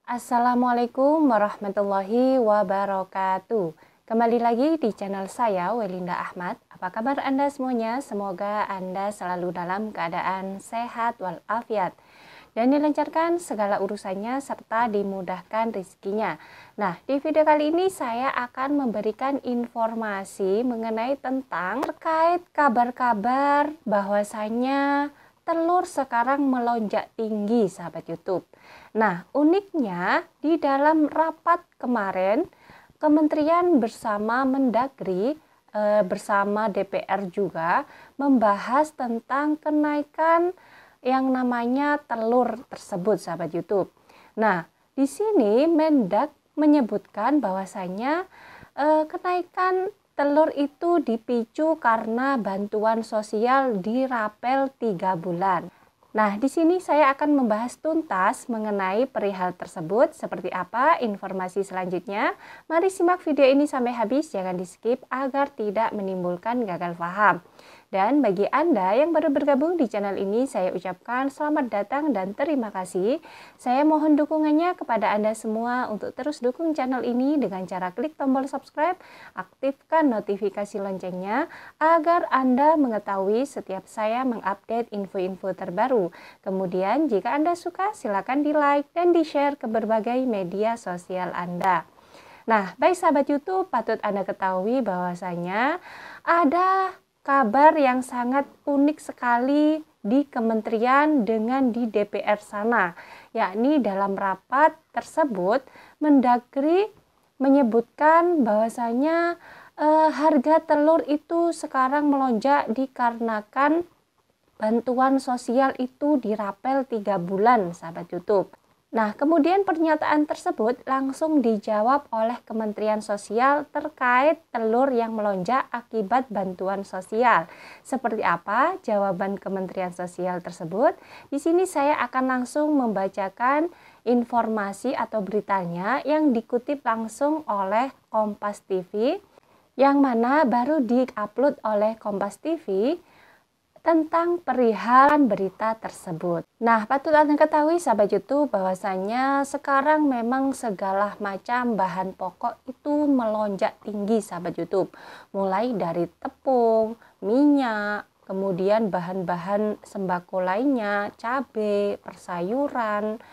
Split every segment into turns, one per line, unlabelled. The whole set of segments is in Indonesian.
Assalamualaikum warahmatullahi wabarakatuh. Kembali lagi di channel saya, Welinda Ahmad. Apa kabar Anda semuanya? Semoga Anda selalu dalam keadaan sehat walafiat dan dilancarkan segala urusannya serta dimudahkan rezekinya. Nah, di video kali ini saya akan memberikan informasi mengenai tentang terkait kabar-kabar bahwasanya telur sekarang melonjak tinggi, sahabat YouTube. Nah, uniknya di dalam rapat kemarin, Kementerian bersama Mendagri bersama DPR juga membahas tentang kenaikan yang namanya telur tersebut, sahabat YouTube. Nah, di sini Mendag menyebutkan bahwasanya kenaikan telur itu dipicu karena bantuan sosial dirapel 3 bulan. Nah, di sini saya akan membahas tuntas mengenai perihal tersebut. Seperti apa informasi selanjutnya? Mari simak video ini sampai habis, jangan di-skip agar tidak menimbulkan gagal paham. Dan bagi Anda yang baru bergabung di channel ini, saya ucapkan selamat datang dan terima kasih. Saya mohon dukungannya kepada Anda semua untuk terus dukung channel ini dengan cara klik tombol subscribe, aktifkan notifikasi loncengnya agar Anda mengetahui setiap saya mengupdate info-info terbaru. Kemudian jika Anda suka, silakan di-like dan di-share ke berbagai media sosial Anda. Nah, baik sahabat YouTube, patut Anda ketahui bahwasanya ada kabar yang sangat unik sekali di kementerian dengan di DPR sana, yakni dalam rapat tersebut Mendagri menyebutkan bahwasanya harga telur itu sekarang melonjak dikarenakan bantuan sosial itu dirapel 3 bulan, sahabat YouTube. Nah, kemudian pernyataan tersebut langsung dijawab oleh Kementerian Sosial terkait telur yang melonjak akibat bantuan sosial. Seperti apa jawaban Kementerian Sosial tersebut? Di sini saya akan langsung membacakan informasi atau beritanya yang dikutip langsung oleh Kompas TV, yang mana baru diupload oleh Kompas TV tentang perihal berita tersebut. Nah, patut Anda ketahui sahabat YouTube bahwasanya sekarang memang segala macam bahan pokok itu melonjak tinggi, sahabat YouTube. Mulai dari tepung, minyak, kemudian bahan-bahan sembako lainnya, cabai, persayuran,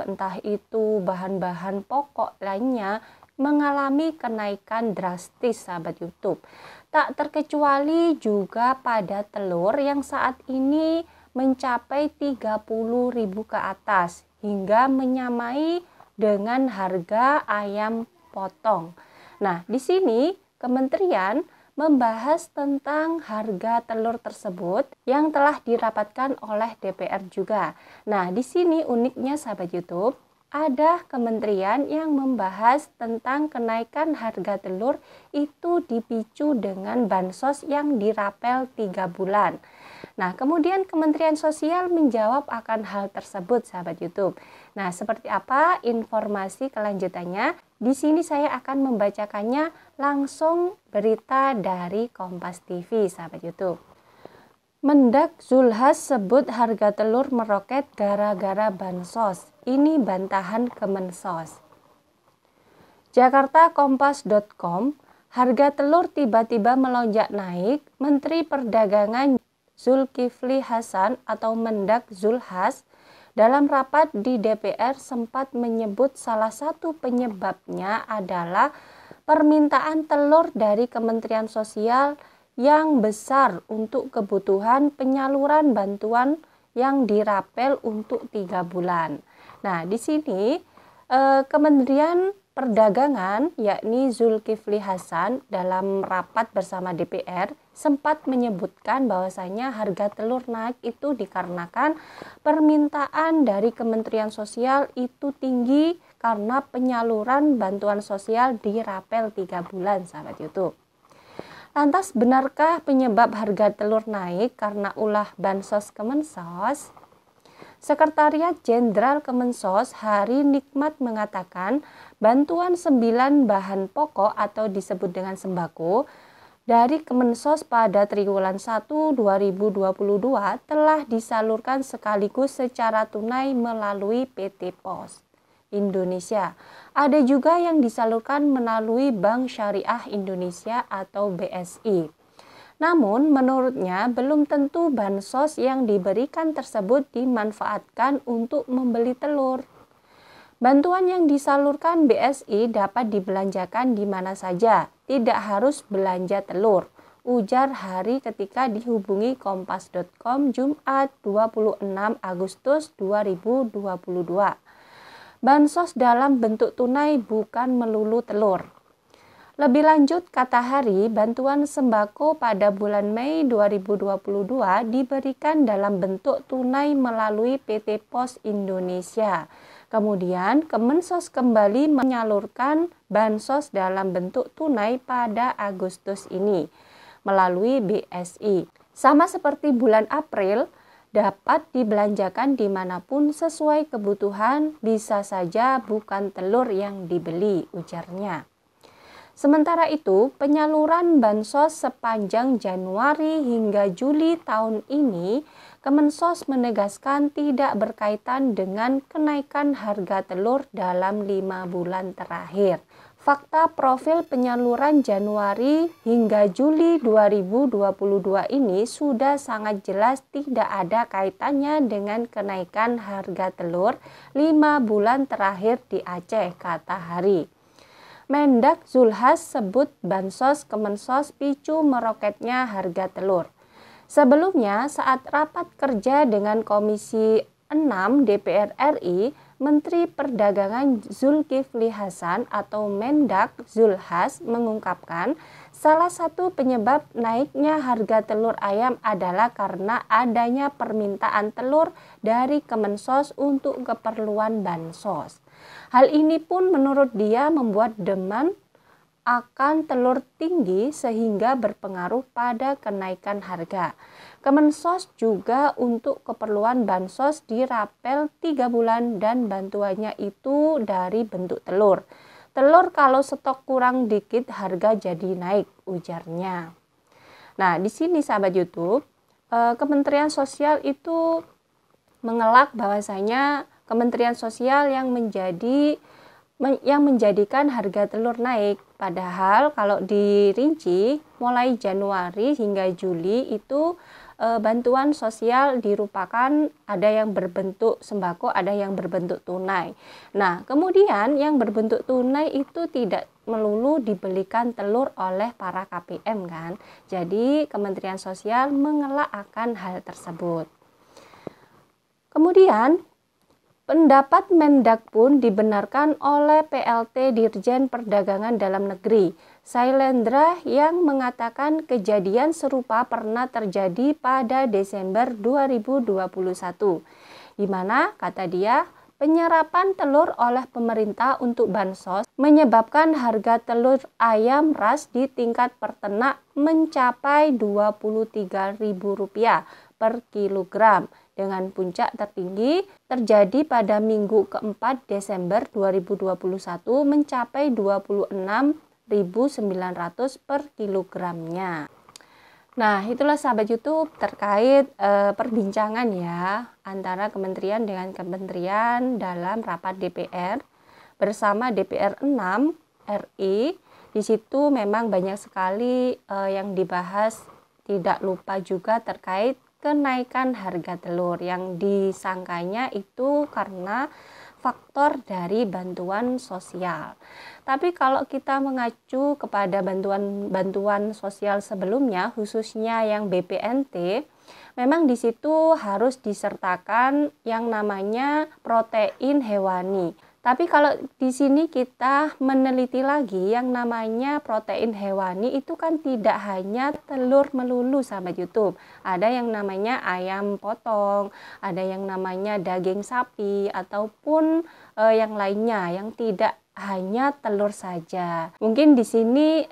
entah itu bahan-bahan pokok lainnya mengalami kenaikan drastis, sahabat YouTube. Tak terkecuali juga pada telur yang saat ini mencapai 30.000 ke atas hingga menyamai dengan harga ayam potong. Nah, di sini kementerian membahas tentang harga telur tersebut yang telah dirapatkan oleh DPR juga. Nah, di sini uniknya sahabat YouTube, ada kementerian yang membahas tentang kenaikan harga telur itu dipicu dengan bansos yang dirapel 3 bulan. Nah, kemudian Kementerian Sosial menjawab akan hal tersebut, sahabat YouTube. Nah, seperti apa informasi kelanjutannya? Di sini saya akan membacakannya langsung berita dari Kompas TV, sahabat YouTube. Mendak Zulhas sebut harga telur meroket gara-gara bansos. Ini bantahan Kemensos. Jakarta-Kompas.com, harga telur tiba-tiba melonjak naik. Menteri Perdagangan Zulkifli Hasan atau Mendak Zulhas dalam rapat di DPR sempat menyebut salah satu penyebabnya adalah permintaan telur dari Kementerian Sosial yang besar untuk kebutuhan penyaluran bantuan yang dirapel untuk 3 bulan. Nah, di sini Kementerian Perdagangan yakni Zulkifli Hasan dalam rapat bersama DPR sempat menyebutkan bahwasanya harga telur naik itu dikarenakan permintaan dari Kementerian Sosial itu tinggi karena penyaluran bantuan sosial dirapel 3 bulan, sahabat YouTube. Lantas benarkah penyebab harga telur naik karena ulah bansos Kemensos? Sekretariat Jenderal Kemensos Hari Nikmat mengatakan bantuan 9 bahan pokok atau disebut dengan sembako dari Kemensos pada triwulan 1 2022 telah disalurkan sekaligus secara tunai melalui PT Pos. Indonesia. Ada juga yang disalurkan melalui Bank Syariah Indonesia atau BSI. Namun, menurutnya belum tentu bansos yang diberikan tersebut dimanfaatkan untuk membeli telur. Bantuan yang disalurkan BSI dapat dibelanjakan di mana saja, tidak harus belanja telur, ujar Hari ketika dihubungi kompas.com Jumat 26 Agustus 2022. Bansos dalam bentuk tunai bukan melulu telur. Lebih lanjut, kata Hari, bantuan sembako pada bulan Mei 2022 diberikan dalam bentuk tunai melalui PT Pos Indonesia. Kemudian, Kemensos kembali menyalurkan bansos dalam bentuk tunai pada Agustus ini melalui BSI. Sama seperti bulan April, dapat dibelanjakan dimanapun sesuai kebutuhan, bisa saja bukan telur yang dibeli, ujarnya. Sementara itu, penyaluran bansos sepanjang Januari hingga Juli tahun ini, Kemensos menegaskan tidak berkaitan dengan kenaikan harga telur dalam 5 bulan terakhir. Fakta profil penyaluran Januari hingga Juli 2022 ini sudah sangat jelas tidak ada kaitannya dengan kenaikan harga telur 5 bulan terakhir di Aceh, kata Hari. Mendak Zulhas sebut bansos Kemensos picu meroketnya harga telur. Sebelumnya, saat rapat kerja dengan Komisi 6 DPR RI, Menteri Perdagangan Zulkifli Hasan atau Mendak Zulhas mengungkapkan salah satu penyebab naiknya harga telur ayam adalah karena adanya permintaan telur dari Kemensos untuk keperluan bansos. Hal ini pun menurut dia membuat demand akan telur tinggi sehingga berpengaruh pada kenaikan harga. Kemensos juga untuk keperluan bansos dirapel 3 bulan dan bantuannya itu dari bentuk telur. Telur kalau stok kurang dikit harga jadi naik, ujarnya. Nah, di sini sahabat YouTube, Kementerian Sosial itu mengelak bahwasanya Kementerian Sosial yang menjadikan harga telur naik. Padahal kalau dirinci mulai Januari hingga Juli itu bantuan sosial dirupakan ada yang berbentuk sembako, ada yang berbentuk tunai. Nah, kemudian yang berbentuk tunai itu tidak melulu dibelikan telur oleh para KPM kan. Jadi Kementerian Sosial mengelak akan hal tersebut. Kemudian pendapat Mendak pun dibenarkan oleh PLT Dirjen Perdagangan Dalam Negeri, Sailendra, yang mengatakan kejadian serupa pernah terjadi pada Desember 2021, di mana, kata dia, penyerapan telur oleh pemerintah untuk bansos menyebabkan harga telur ayam ras di tingkat peternak mencapai Rp23.000 per kilogram. Dengan puncak tertinggi terjadi pada minggu keempat Desember 2021 mencapai Rp26.900 per kilogramnya. Nah, itulah sahabat YouTube terkait perbincangan ya antara kementerian dengan kementerian dalam rapat DPR bersama DPR 6 RI. Di situ memang banyak sekali yang dibahas, tidak lupa juga terkait kenaikan harga telur yang disangkanya itu karena faktor dari bantuan sosial. Tapi kalau kita mengacu kepada bantuan sosial sebelumnya, khususnya yang BPNT, memang di situ harus disertakan yang namanya protein hewani. Tapi kalau di sini kita meneliti lagi yang namanya protein hewani itu kan tidak hanya telur melulu sahabat YouTube. Ada yang namanya ayam potong, ada yang namanya daging sapi ataupun yang lainnya yang tidak hanya telur saja. Mungkin di sini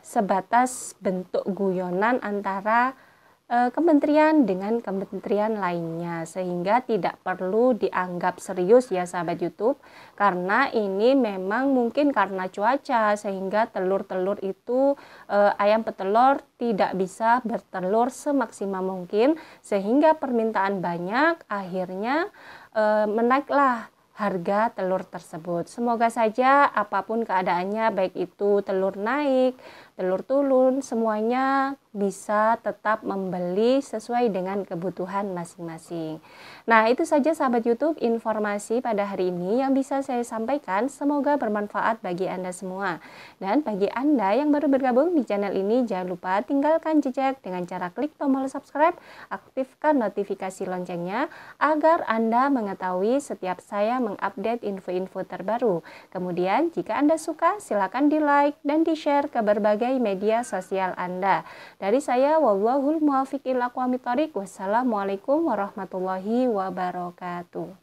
sebatas bentuk guyonan antara kementerian dengan kementerian lainnya, sehingga tidak perlu dianggap serius ya sahabat YouTube, karena ini memang mungkin karena cuaca sehingga telur-telur itu ayam petelur tidak bisa bertelur semaksimal mungkin, sehingga permintaan banyak, akhirnya menaiklah harga telur tersebut. Semoga saja apapun keadaannya, baik itu telur naik, telur turun, semuanya bisa tetap membeli sesuai dengan kebutuhan masing-masing. Nah, itu saja sahabat YouTube informasi pada hari ini yang bisa saya sampaikan. Semoga bermanfaat bagi Anda semua. Dan bagi Anda yang baru bergabung di channel ini, jangan lupa tinggalkan jejak dengan cara klik tombol subscribe, aktifkan notifikasi loncengnya agar Anda mengetahui setiap saya mengupdate info-info terbaru. Kemudian, jika Anda suka, silakan di-like dan di-share ke berbagai media sosial Anda. Dari saya, wallahul muwaffiq ila aqwamit thoriq. Wassalamualaikum warahmatullahi wabarakatuh.